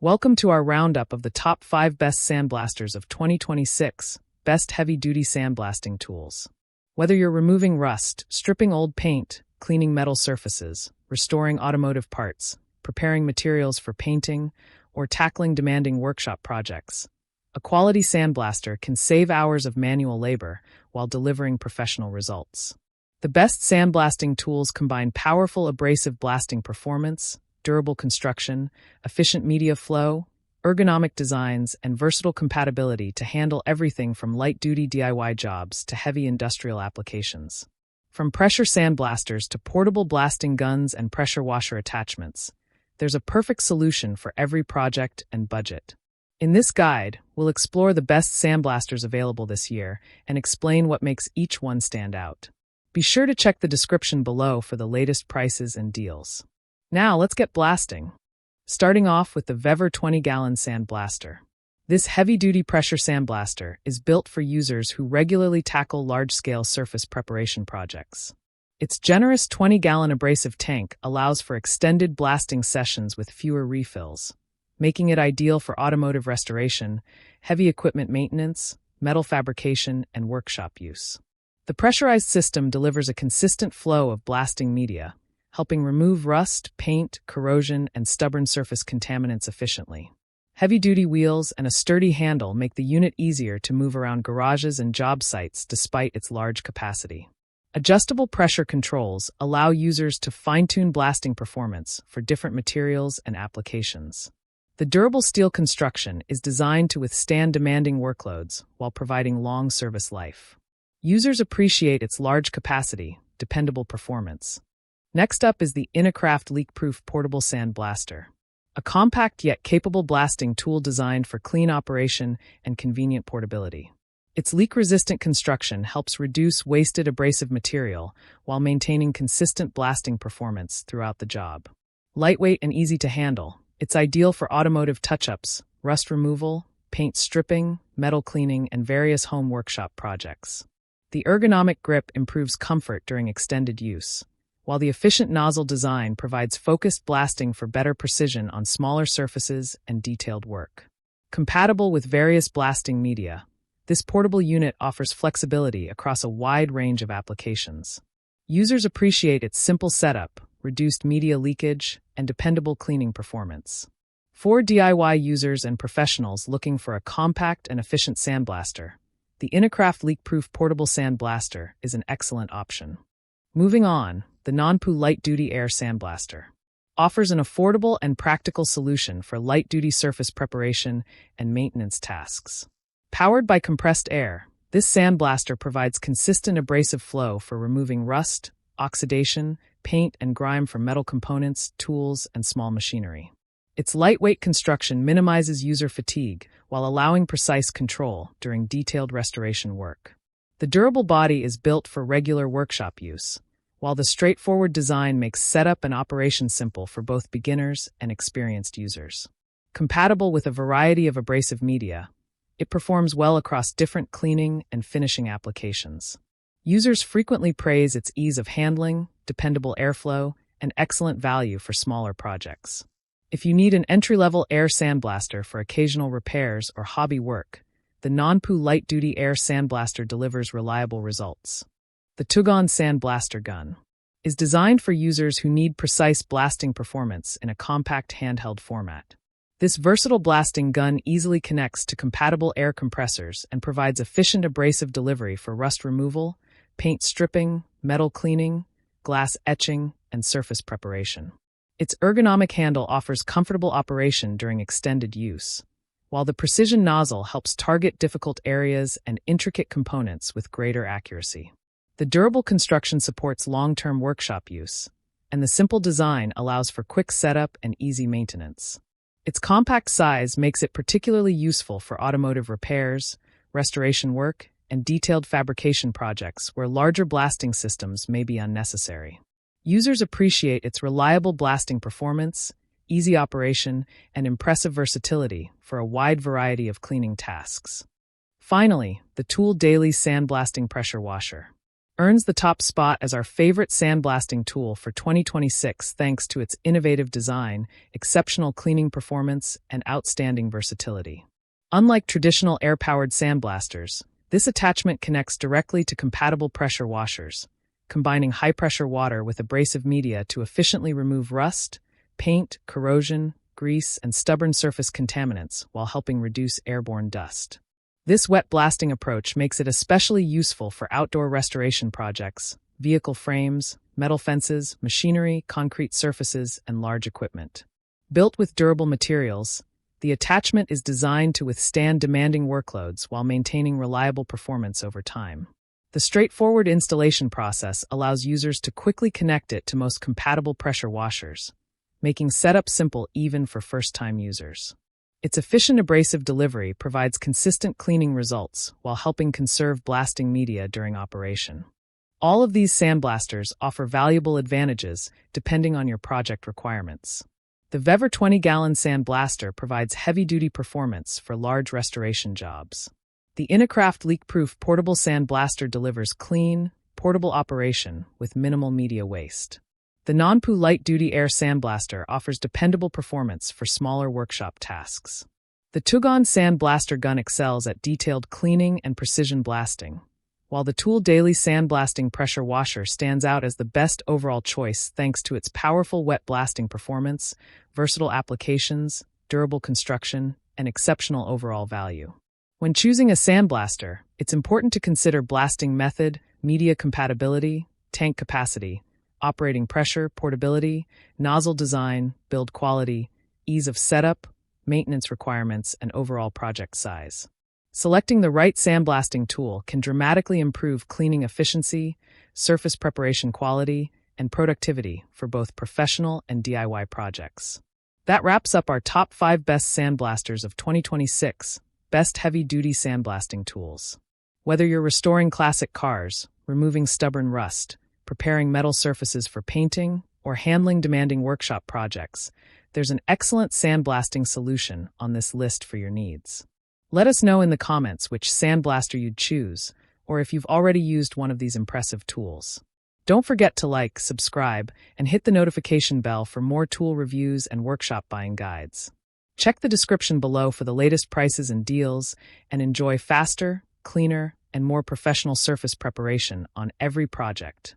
Welcome to our roundup of the top 5 best sandblasters of 2026, best heavy-duty sandblasting tools. Whether you're removing rust, stripping old paint, cleaning metal surfaces, restoring automotive parts, preparing materials for painting, or tackling demanding workshop projects, a quality sandblaster can save hours of manual labor while delivering professional results. The best sandblasting tools combine powerful abrasive blasting performance, durable construction, efficient media flow, ergonomic designs, and versatile compatibility to handle everything from light-duty DIY jobs to heavy industrial applications. From pressure sandblasters to portable blasting guns and pressure washer attachments, there's a perfect solution for every project and budget. In this guide, we'll explore the best sandblasters available this year and explain what makes each one stand out. Be sure to check the description below for the latest prices and deals. Now let's get blasting. Starting off with the Vever 20-gallon sandblaster. This heavy-duty pressure sandblaster is built for users who regularly tackle large-scale surface preparation projects. Its generous 20-gallon abrasive tank allows for extended blasting sessions with fewer refills, making it ideal for automotive restoration, heavy equipment maintenance, metal fabrication, and workshop use. The pressurized system delivers a consistent flow of blasting media, helping remove rust, paint, corrosion, and stubborn surface contaminants efficiently. Heavy-duty wheels and a sturdy handle make the unit easier to move around garages and job sites despite its large capacity. Adjustable pressure controls allow users to fine-tune blasting performance for different materials and applications. The durable steel construction is designed to withstand demanding workloads while providing long service life. Users appreciate its large capacity, dependable performance. Next up is the Inacraft leak-proof portable sandblaster, a compact yet capable blasting tool designed for clean operation and convenient portability. Its leak-resistant construction helps reduce wasted abrasive material while maintaining consistent blasting performance throughout the job. Lightweight and easy to handle, it's ideal for automotive touch-ups, rust removal, paint stripping, metal cleaning, and various home workshop projects. The ergonomic grip improves comfort during extended use, while the efficient nozzle design provides focused blasting for better precision on smaller surfaces and detailed work. Compatible with various blasting media, this portable unit offers flexibility across a wide range of applications. Users appreciate its simple setup, reduced media leakage, and dependable cleaning performance. For DIY users and professionals looking for a compact and efficient sandblaster, the Inacraft leak-proof portable sandblaster is an excellent option. Moving on, the Nonpu light-duty air sandblaster offers an affordable and practical solution for light-duty surface preparation and maintenance tasks. Powered by compressed air, this sandblaster provides consistent abrasive flow for removing rust, oxidation, paint, and grime from metal components, tools, and small machinery. Its lightweight construction minimizes user fatigue while allowing precise control during detailed restoration work. The durable body is built for regular workshop use, while the straightforward design makes setup and operation simple for both beginners and experienced users. Compatible with a variety of abrasive media, it performs well across different cleaning and finishing applications. Users frequently praise its ease of handling, dependable airflow, and excellent value for smaller projects. If you need an entry-level air sandblaster for occasional repairs or hobby work, the Nonpu light-duty air sandblaster delivers reliable results. The Tugon Sandblaster Gun is designed for users who need precise blasting performance in a compact handheld format. This versatile blasting gun easily connects to compatible air compressors and provides efficient abrasive delivery for rust removal, paint stripping, metal cleaning, glass etching, and surface preparation. Its ergonomic handle offers comfortable operation during extended use, while the precision nozzle helps target difficult areas and intricate components with greater accuracy. The durable construction supports long-term workshop use, and the simple design allows for quick setup and easy maintenance. Its compact size makes it particularly useful for automotive repairs, restoration work, and detailed fabrication projects where larger blasting systems may be unnecessary. Users appreciate its reliable blasting performance, easy operation, and impressive versatility for a wide variety of cleaning tasks. Finally, the Tool Daily Sandblasting Pressure Washer earns the top spot as our favorite sandblasting tool for 2026 thanks to its innovative design, exceptional cleaning performance, and outstanding versatility. Unlike traditional air-powered sandblasters, this attachment connects directly to compatible pressure washers, combining high-pressure water with abrasive media to efficiently remove rust, paint, corrosion, grease, and stubborn surface contaminants while helping reduce airborne dust. This wet blasting approach makes it especially useful for outdoor restoration projects, vehicle frames, metal fences, machinery, concrete surfaces, and large equipment. Built with durable materials, the attachment is designed to withstand demanding workloads while maintaining reliable performance over time. The straightforward installation process allows users to quickly connect it to most compatible pressure washers, making setup simple even for first-time users. Its efficient abrasive delivery provides consistent cleaning results while helping conserve blasting media during operation. All of these sandblasters offer valuable advantages depending on your project requirements. The Vever 20-gallon sandblaster provides heavy-duty performance for large restoration jobs. The Inacraft leak-proof portable sandblaster delivers clean, portable operation with minimal media waste. The Nonpu light-duty air sandblaster offers dependable performance for smaller workshop tasks. The Tugon sandblaster gun excels at detailed cleaning and precision blasting, while the Tool Daily sandblasting pressure washer stands out as the best overall choice thanks to its powerful wet blasting performance, versatile applications, durable construction, and exceptional overall value. When choosing a sandblaster, it's important to consider blasting method, media compatibility, tank capacity, operating pressure, portability, nozzle design, build quality, ease of setup, maintenance requirements, and overall project size. Selecting the right sandblasting tool can dramatically improve cleaning efficiency, surface preparation quality, and productivity for both professional and DIY projects. That wraps up our top 5 best sandblasters of 2026, best heavy-duty sandblasting tools. Whether you're restoring classic cars, removing stubborn rust, preparing metal surfaces for painting, or handling demanding workshop projects, there's an excellent sandblasting solution on this list for your needs. Let us know in the comments which sandblaster you'd choose, or if you've already used one of these impressive tools. Don't forget to like, subscribe, and hit the notification bell for more tool reviews and workshop buying guides. Check the description below for the latest prices and deals, and enjoy faster, cleaner, and more professional surface preparation on every project.